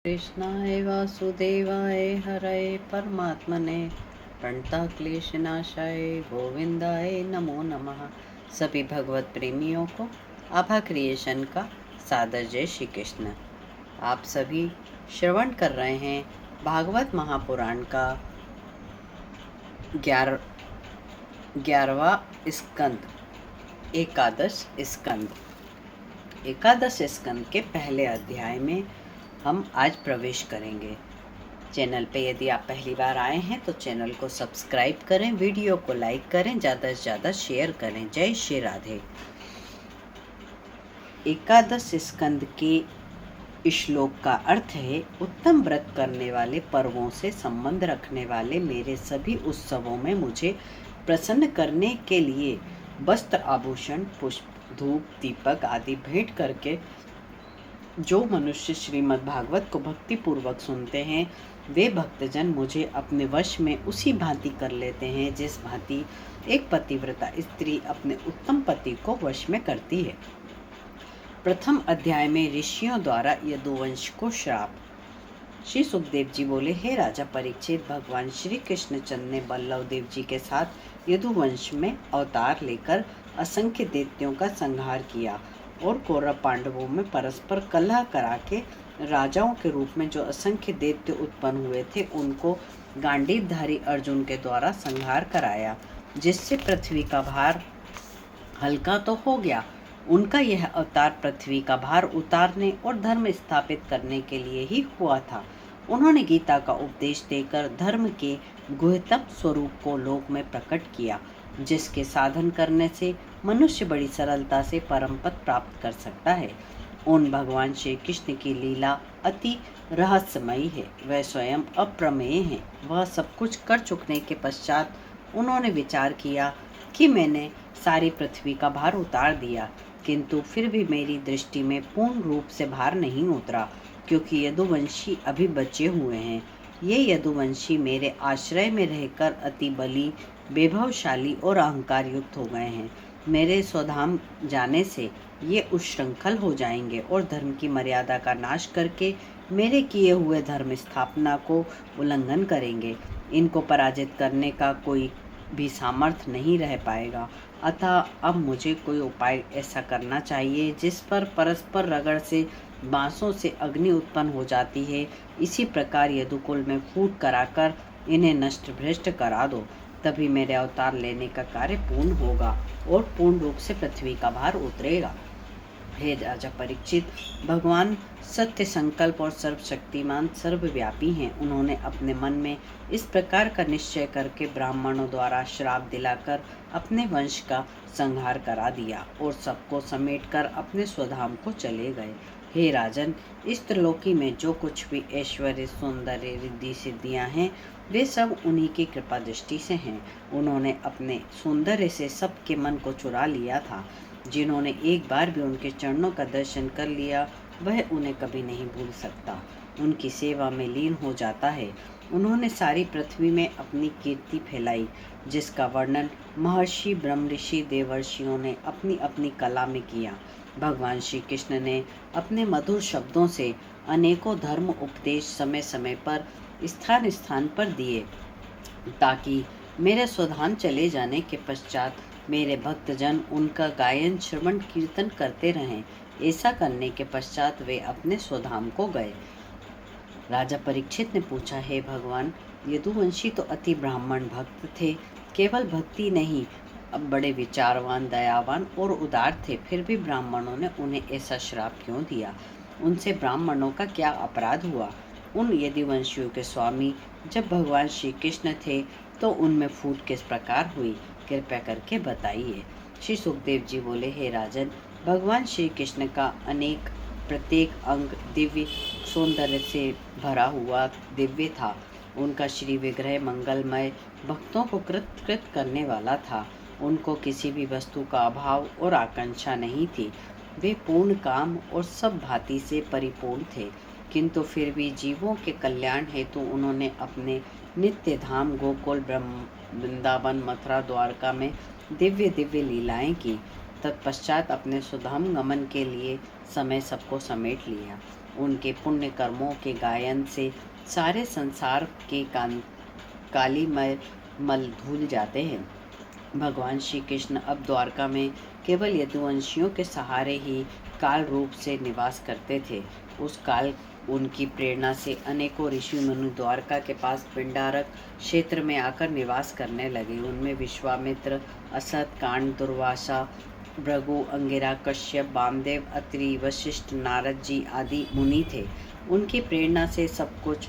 कृष्णाय वासुदेवाय हरये परमात्मने प्रणताक्लेशनाशाय गोविंदाय नमो नमः। सभी भगवत प्रेमियों को आभा क्रिएशन का सादर जय श्री कृष्ण। आप सभी श्रवण कर रहे हैं भागवत महापुराण का 11वां स्कंद, एकादश स्कंद के पहले अध्याय में हम आज प्रवेश करेंगे। चैनल पे यदि आप पहली बार आए हैं तो चैनल को सब्सक्राइब करें, वीडियो को लाइक करें, ज़्यादा से ज़्यादा शेयर करें। जय श्री राधे। एकादश स्कंद के श्लोक का अर्थ है, उत्तम व्रत करने वाले, पर्वों से संबंध रखने वाले मेरे सभी उत्सवों में मुझे प्रसन्न करने के लिए वस्त्र, आभूषण, पुष्प, धूप, दीपक आदि भेंट करके जो मनुष्य श्रीमद् भागवत को भक्ति पूर्वक सुनते हैं वे भक्तजन मुझे अपने वश में उसी भांति कर लेते हैं जिस भांति एक पतिव्रता स्त्री अपने उत्तम पति को वश में करती है। प्रथम अध्याय में ऋषियों द्वारा यदुवंश को श्राप। श्री सुखदेव जी बोले, हे राजा परीक्षित, भगवान श्री कृष्ण चंद्र ने बल्लभ देव जी के साथ यदुवंश में अवतार लेकर असंख्य दैत्यों का संहार किया और कौरव पांडवों में परस्पर कलह करा के राजाओं के रूप में जो असंख्य दैत्य उत्पन्न हुए थे उनको गांडीवधारी अर्जुन के द्वारा संहार कराया, जिससे पृथ्वी का भार हल्का तो हो गया। उनका यह अवतार पृथ्वी का भार उतारने और धर्म स्थापित करने के लिए ही हुआ था। उन्होंने गीता का उपदेश देकर धर्म के गुह्यतम स्वरूप को लोक में प्रकट किया, जिसके साधन करने से मनुष्य बड़ी सरलता से परम पद प्राप्त कर सकता है। उन भगवान श्री कृष्ण की लीला अति रहस्यमयी है, वह स्वयं अप्रमेय है। वह सब कुछ कर चुकने के पश्चात उन्होंने विचार किया कि मैंने सारी पृथ्वी का भार उतार दिया, किंतु फिर भी मेरी दृष्टि में पूर्ण रूप से भार नहीं उतरा, क्योंकि यदुवंशी अभी बचे हुए हैं। ये यदुवंशी मेरे आश्रय में रहकर अति बली, वैभवशाली और अहंकार युक्त हो गए हैं। मेरे स्वधाम जाने से ये उच्छृंखल हो जाएंगे और धर्म की मर्यादा का नाश करके मेरे किए हुए धर्म स्थापना को उल्लंघन करेंगे। इनको पराजित करने का कोई भी सामर्थ्य नहीं रह पाएगा। अतः अब मुझे कोई उपाय ऐसा करना चाहिए जिस पर परस्पर रगड़ से बांसों से अग्नि उत्पन्न हो जाती है, इसी प्रकार यदुकुल में फूट कराकर इन्हें नष्ट भ्रष्ट करा दो, तभी मेरे अवतार लेने का कार्य पूर्ण होगा और पूर्ण रूप से पृथ्वी का भार उतरेगा। हे राजा परीक्षित, भगवान सत्य संकल्प और सर्वशक्तिमान सर्वव्यापी हैं। उन्होंने अपने मन में इस प्रकार का निश्चय करके ब्राह्मणों द्वारा श्राप दिलाकर अपने वंश का संहार करा दिया और सबको समेटकर अपने स्वधाम को चले गए। हे राजन, इस त्रिलोकी में जो कुछ भी ऐश्वर्य, सौंदर्य, रिद्धि सिद्धियां हैं वे सब उन्हीं की कृपा दृष्टि से हैं। उन्होंने अपने सौंदर्य से सबके मन को चुरा लिया था। जिन्होंने एक बार भी उनके चरणों का दर्शन कर लिया वह उन्हें कभी नहीं भूल सकता, उनकी सेवा में लीन हो जाता है। उन्होंने सारी पृथ्वी में अपनी कीर्ति फैलाई, जिसका वर्णन महर्षि, ब्रह्मऋषि, देवर्षियों ने अपनी अपनी कला में किया। भगवान श्री कृष्ण ने अपने मधुर शब्दों से अनेकों धर्म उपदेश समय समय पर स्थान स्थान पर दिए, ताकि मेरे स्वधाम चले जाने के पश्चात मेरे भक्तजन उनका गायन, श्रवण, कीर्तन करते रहें। ऐसा करने के पश्चात वे अपने स्वधाम को गए। राजा परीक्षित ने पूछा, हे भगवान, यदुवंशी तो अति ब्राह्मण भक्त थे, केवल भक्ति नहीं, अब बड़े विचारवान, दयावान और उदार थे, फिर भी ब्राह्मणों ने उन्हें ऐसा श्राप क्यों दिया? उनसे ब्राह्मणों का क्या अपराध हुआ? उन यदुवंशियों के स्वामी जब भगवान श्री कृष्ण थे तो उनमें फूट किस प्रकार हुई? कृपया करके बताइए। श्री सुखदेव जी बोले, हे राजन, भगवान श्री कृष्ण का प्रत्येक अंग दिव्य सौंदर्य से भरा हुआ दिव्य था। उनका श्री विग्रह मंगलमय, भक्तों को कृत करने वाला था। उनको किसी भी वस्तु का अभाव और आकांक्षा नहीं थी। वे पूर्ण काम और सब भांति से परिपूर्ण थे, किंतु फिर भी जीवों के कल्याण हेतु उन्होंने अपने नित्य धाम गोकुल, वृंदावन, मथुरा, द्वारका में दिव्य दिव्य लीलाएं की। तत्पश्चात अपने सुधाम गमन के लिए समय सबको समेट लिया। उनके पुण्य कर्मों के गायन से सारे संसार के कालीमय मल धुल जाते हैं। भगवान श्री कृष्ण अब द्वारका में केवल यदुवंशियों के सहारे ही काल रूप से निवास करते थे। उस काल उनकी प्रेरणा से अनेकों ऋषि मुनि द्वारका के पास पिंडारक क्षेत्र में आकर निवास करने लगे। उनमें विश्वामित्र, असत, कांड, दुर्वासा, भृगु, अंगिरा, कश्यप, वामदेव, अत्रि, वशिष्ठ, नारद जी आदि मुनि थे। उनकी प्रेरणा से सब कुछ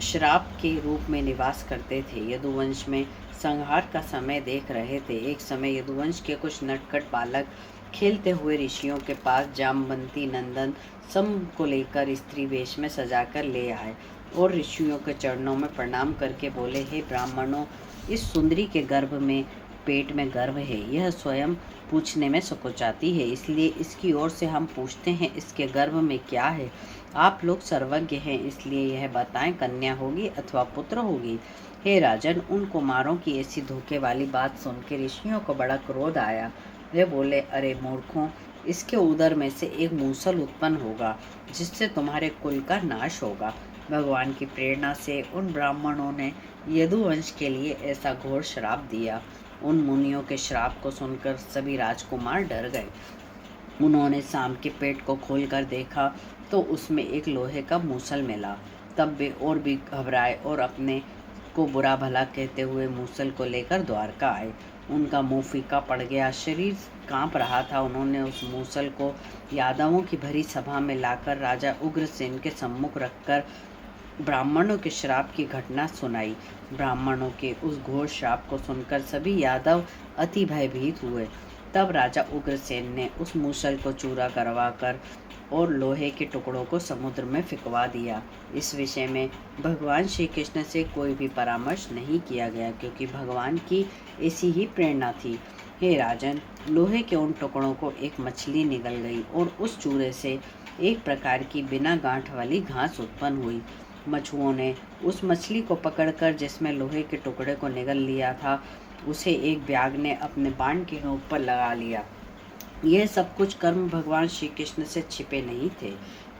श्राप के रूप में निवास करते थे। यदुवंश में संहार का समय देख रहे थे। एक समय यदुवंश के कुछ नटखट बालक खेलते हुए ऋषियों के पास जामवंती नंदन सम को लेकर स्त्री वेश में सजाकर ले आए और ऋषियों के चरणों में प्रणाम करके बोले, हे ब्राह्मणों, इस सुंदरी के गर्भ में पेट में गर्भ है। यह स्वयं पूछने में संकोचाती है, इसलिए इसकी ओर से हम पूछते हैं, इसके गर्भ में क्या है। आप लोग सर्वज्ञ हैं, इसलिए यह बताएं, कन्या होगी अथवा पुत्र होगी। हे राजन, उन कुमारों की ऐसी धोखे वाली बात सुनकर ऋषियों को बड़ा क्रोध आया। वे बोले, अरे मूर्खों, इसके उदर में से एक मूसल उत्पन्न होगा जिससे तुम्हारे कुल का नाश होगा। भगवान की प्रेरणा से उन ब्राह्मणों ने यदुवंश के लिए ऐसा घोर श्राप दिया। उन मुनियों के श्राप को सुनकर सभी राजकुमार डर गए। उन्होंने सांप के पेट को खोलकर देखा तो उसमें एक लोहे का मूसल मिला। तब वे और भी घबराए और अपने को बुरा भला कहते हुए मूसल को लेकर द्वारका आए। उनका मुंह फीका पड़ गया, शरीर कांप रहा था। उन्होंने उस मूसल को यादवों की भरी सभा में लाकर राजा उग्रसेन के सम्मुख रखकर ब्राह्मणों के श्राप की घटना सुनाई। ब्राह्मणों के उस घोर श्राप को सुनकर सभी यादव अति भयभीत हुए। तब राजा उग्रसेन ने उस मूसल को चूरा करवाकर और लोहे के टुकड़ों को समुद्र में फिकवा दिया। इस विषय में भगवान श्री कृष्ण से कोई भी परामर्श नहीं किया गया, क्योंकि भगवान की ऐसी ही प्रेरणा थी। हे राजन, लोहे के उन टुकड़ों को एक मछली निगल गई और उस चूरे से एक प्रकार की बिना गांठ वाली घास उत्पन्न हुई। मछुओं ने उस मछली को पकड़कर, जिसमें लोहे के टुकड़े को निगल लिया था, उसे एक व्याघ्र ने अपने बाण के नोक पर लगा लिया। यह सब कुछ कर्म भगवान श्री कृष्ण से छिपे नहीं थे,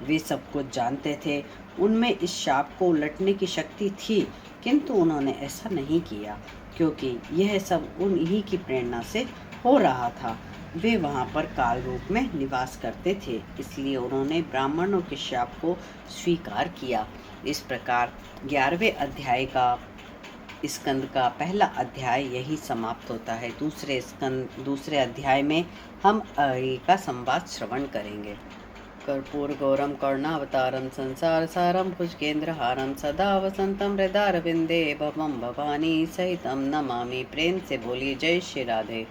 वे सब कुछ जानते थे। उनमें इस शाप को उलटने की शक्ति थी, किंतु उन्होंने ऐसा नहीं किया, क्योंकि यह सब उन्हीं की प्रेरणा से हो रहा था। वे वहाँ पर काल रूप में निवास करते थे, इसलिए उन्होंने ब्राह्मणों के शाप को स्वीकार किया। इस प्रकार 11वें अध्याय का स्कंद का पहला अध्याय यही समाप्त होता है। दूसरे अध्याय में हम आगे का संवाद श्रवण करेंगे। कर्पूर गौरम करुणावतारम संसार सारम भुजगेंद्रहारम सदा वसंतम हृदयारविंदे भवम भवानी सहितम नमामि। प्रेम से बोलिए जय श्री राधे।